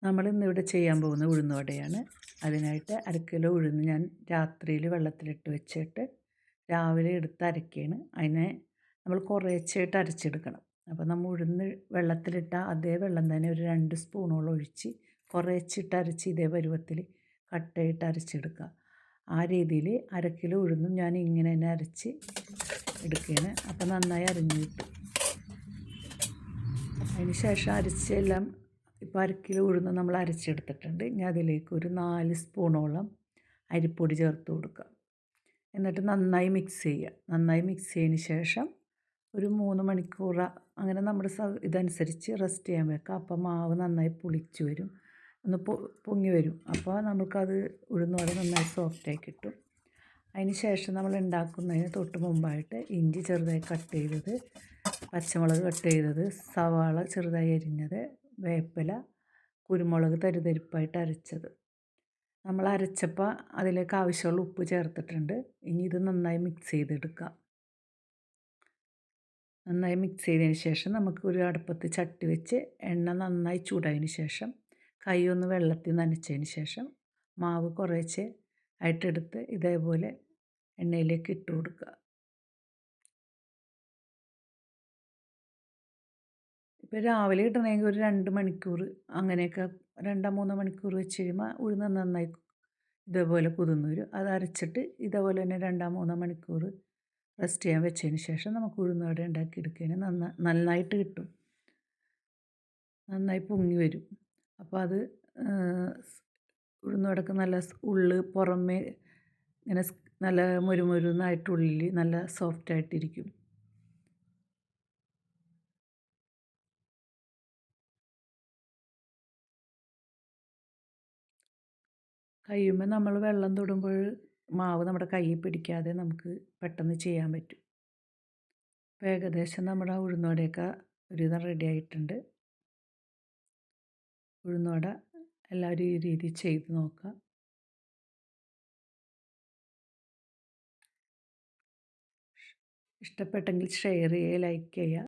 നമ്മളിന്നിവിടെ ചെയ്യാൻ പോകുന്ന ഉഴുന്നുവടയാണ്. അതിനായിട്ട് 1/2 കിലോ ഉഴുന്ന് ഞാൻ രാത്രിയിൽ വെള്ളത്തിലിട്ട് വെച്ചിട്ട് രാവിലെ എടുത്ത് അരയ്ക്കുകയാണ്. അതിനെ നമ്മൾ കുറേശ്ശെയായിട്ട് അരച്ചെടുക്കണം. അപ്പോൾ നമ്മൾ ഉഴുന്ന് വെള്ളത്തിലിട്ട അതേ വെള്ളം തന്നെ ഒരു 2 സ്പൂണോളം ഒഴിച്ച് കുറേശ്ശിട്ട് അരച്ച് ഇതേ പരുവത്തിൽ കട്ടയിട്ട് അരച്ചെടുക്കുക. ആ രീതിയിൽ 1/2 കിലോ ഉഴുന്നും ഞാൻ ഇങ്ങനെ തന്നെ അരച്ച് എടുക്കുകയാണ്. അപ്പോൾ നന്നായി അരിഞ്ഞ് കിട്ടും. അതിന് ശേഷം അരച്ചെല്ലാം ഇപ്പോൾ 1/2 കിലോ ഉഴുന്ന് നമ്മൾ അരച്ചെടുത്തിട്ടുണ്ട്. ഇനി അതിലേക്ക് ഒരു 4 സ്പൂണോളം അരിപ്പൊടി ചേർത്ത് കൊടുക്കുക. എന്നിട്ട് നന്നായി മിക്സ് ചെയ്യുക. നന്നായി മിക്സ് ചെയ്തതിന് ശേഷം ഒരു 3 മണിക്കൂർ അങ്ങനെ നമ്മുടെ ഇതനുസരിച്ച് റെസ്റ്റ് ചെയ്യാൻ വെക്കുക. അപ്പോൾ മാവ് നന്നായി പുളിച്ച് വരും, ഒന്ന് പൊങ്ങി വരും. അപ്പോൾ നമുക്കത് ഉഴുന്നുവട നന്നായി സോഫ്റ്റായി കിട്ടും. അതിന് ശേഷം നമ്മൾ ഉണ്ടാക്കുന്നതിന് തൊട്ട് മുമ്പായിട്ട് ഇഞ്ചി ചെറുതായി കട്ട് ചെയ്തത്, പച്ചമുളക് കട്ട് ചെയ്തത്, സവാള ചെറുതായി അരിഞ്ഞത്, വേപ്പില, കുരുമുളക് തരിതരിപ്പായിട്ട് അരച്ചത് നമ്മൾ അരച്ചപ്പോൾ അതിലേക്ക് ആവശ്യമുള്ള ഉപ്പ് ചേർത്തിട്ടുണ്ട്. ഇനി ഇത് നന്നായി മിക്സ് ചെയ്തെടുക്കാം. നന്നായി മിക്സ് ചെയ്തതിന് ശേഷം നമുക്ക് ഒരു അടുപ്പത്ത് ചട്ടി വെച്ച് എണ്ണ നന്നായി ചൂടായതിന് ശേഷം കൈ ഒന്ന് വെള്ളത്തിൽ നനച്ചതിന് ശേഷം മാവ് കുറേശ്ശെ ആയിട്ടെടുത്ത് ഇതേപോലെ എണ്ണയിലേക്ക് ഇട്ട് കൊടുക്കുക. ഇപ്പോൾ രാവിലെ ഇടണമെങ്കിൽ ഒരു 2 മണിക്കൂർ അങ്ങനെയൊക്കെ 2-3 മണിക്കൂർ വെച്ച് കഴിയുമ്പോൾ ഉഴുന്ന് നന്നായി ഇതേപോലെ കുതിർന്ന് വരും. അത് അരച്ചിട്ട് ഇതേപോലെ തന്നെ 2-3 മണിക്കൂർ റെസ്റ്റ് ചെയ്യാൻ വെച്ചതിന് ശേഷം നമുക്ക് ഉഴുന്നുവട ഉണ്ടാക്കിയെടുക്കുകയാണ്. നന്നായിട്ട് കിട്ടും, നന്നായി പൊങ്ങി വരും. അപ്പോൾ അത് ഉഴുന്നുവടക്ക് നല്ല ഉള്ള് പുറമേ ഇങ്ങനെ നല്ല മുരുമുരുന്നായിട്ട് ഉള്ളിൽ നല്ല സോഫ്റ്റായിട്ടിരിക്കും. കഴിയുമ്പോൾ നമ്മൾ വെള്ളം തൊടുമ്പോൾ മാവ് നമ്മുടെ കയ്യിൽ പിടിക്കാതെ നമുക്ക് പെട്ടെന്ന് ചെയ്യാൻ പറ്റും. അപ്പോൾ ഏകദേശം നമ്മുടെ ഉഴുന്നുവടയൊക്കെ ഒരുവിധം റെഡി ആയിട്ടുണ്ട്. ഉഴുന്നുവട എല്ലാവരും ഈ രീതിയിൽ ചെയ്ത് നോക്കുക. ഇഷ്ടപ്പെട്ടെങ്കിൽ ഷെയർ ചെയ്യുക, ലൈക്ക് ചെയ്യുക.